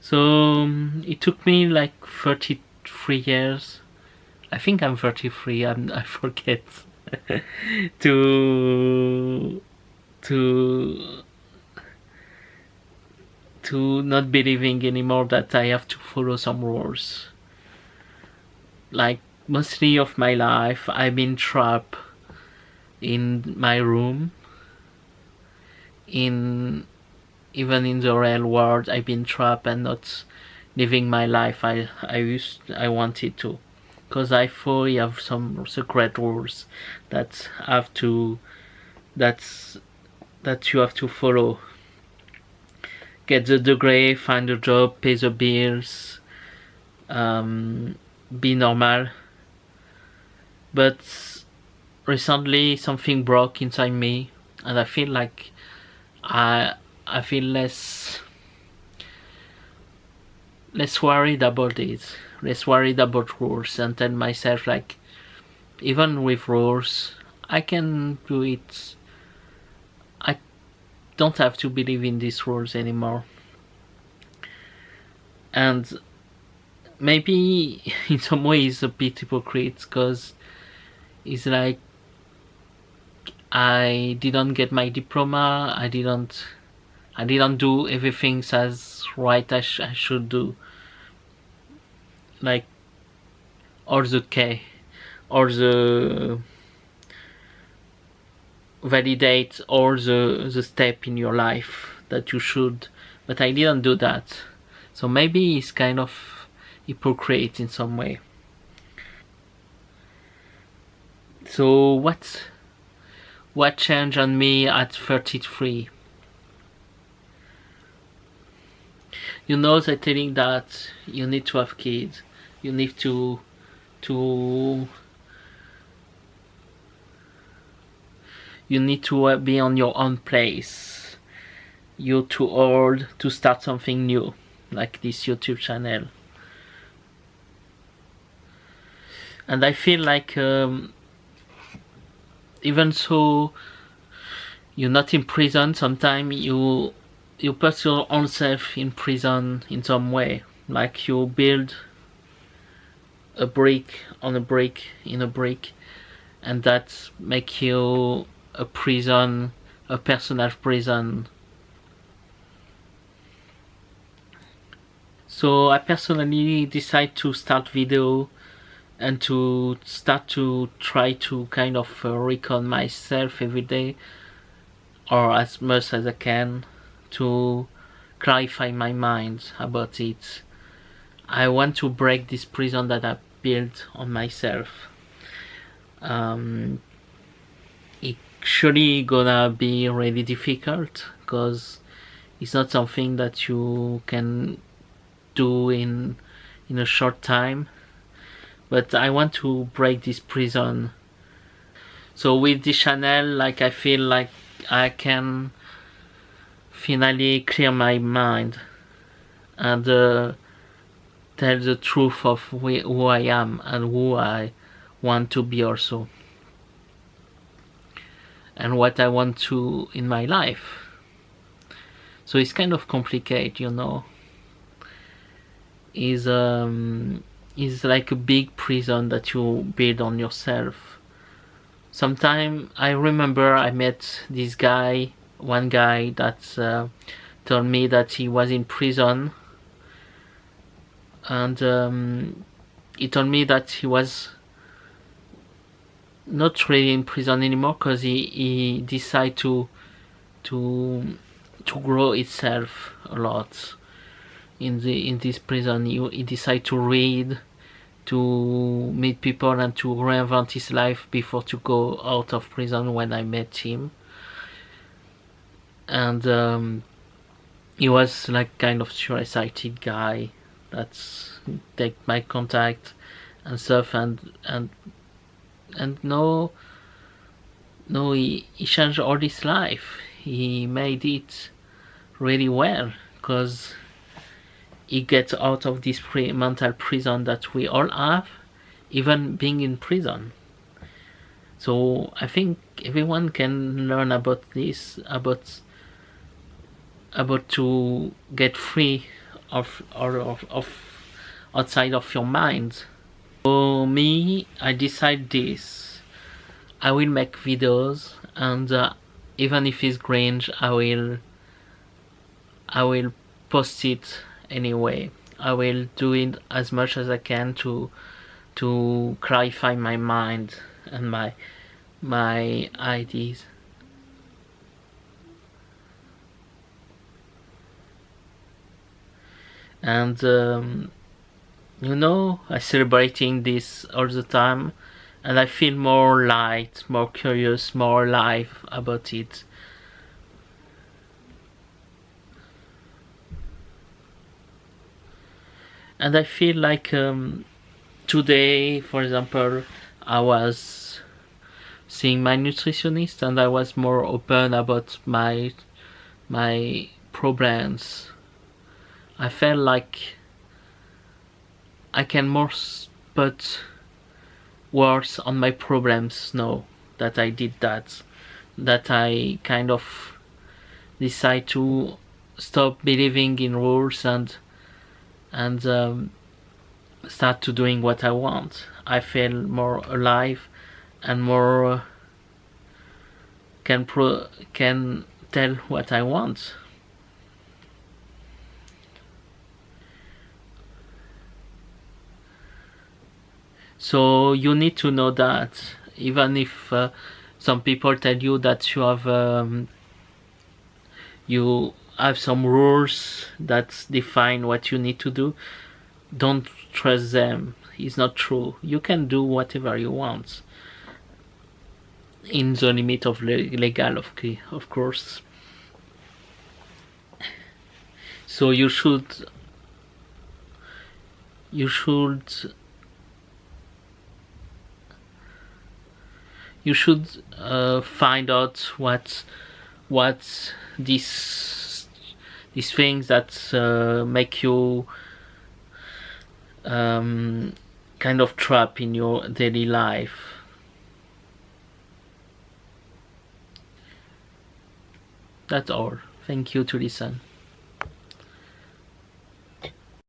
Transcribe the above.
So it took me like 33 years. I think I'm 33. I forget to to not believing anymore that I have to follow some rules. Like mostly of my life, I've been trapped in my room. Even in the real world, I've been trapped and not living my life I wanted to, because I thought you have some secret rules that have to that's that you have to follow. Get the degree, find a job, pay the bills, be normal. But recently something broke inside me, and I feel like I feel less worried about it, less worried about rules, and tell myself like, even with rules, I can do it. I don't have to believe in these rules anymore. And maybe in some ways a bit hypocrite, because it's like I didn't get my diploma, I didn't do everything as right as I should do. Like all the validate all the step in your life that you should, but I didn't do that. So maybe it's kind of hypocrite in some way. So what changed on me at 33? You know, they're telling that you need to have kids, you need to be on your own place. You're too old to start something new, like this YouTube channel. And I feel like even so you're not in prison, sometimes you put your own self in prison in some way. Like you build a brick on a brick in a brick, and that make you a prison, a personal prison. So I personally decide to start video and to start to try to kind of recon myself every day, or as much as I can, to clarify my mind about it. I want to break this prison that I built on myself. It's surely gonna be really difficult, because it's not something that you can do in a short time, but I want to break this prison. So with this channel, like, I feel like I can finally clear my mind and tell the truth of who I am and who I want to be also, and what I want to in my life. So it's kind of complicated, you know. Is like a big prison that you build on yourself. Sometime I remember I met this guy, one guy that told me that he was in prison, and he told me that he was not really in prison anymore, because he decided to grow itself a lot in this prison. He decided to read, to meet people, and to reinvent his life before to go out of prison when I met him. And he was like kind of suicidal guy that's take my contact and stuff, and no, he changed all his life. He made it really well, because he gets out of this mental prison that we all have, even being in prison. So I think everyone can learn about this, about to get free of outside of your mind. For me, I decide this. I will make videos, and even if it's cringe, I will post it anyway. I will do it as much as I can to clarify my mind and my ideas. And I celebrating this all the time, and I feel more light, more curious, more alive about it. And I feel like today, for example, I was seeing my nutritionist, and I was more open about my problems. I felt like I can more put words on my problems now that I did that I kind of decide to stop believing in rules and start to doing what I want. I feel more alive and more can tell what I want. So you need to know that even if some people tell you that you have some rules that define what you need to do, don't trust them. It's not true. You can do whatever you want in the limit of legal, of course. So you should find out what these things that make you kind of trap in your daily life. That's all. Thank you to listen.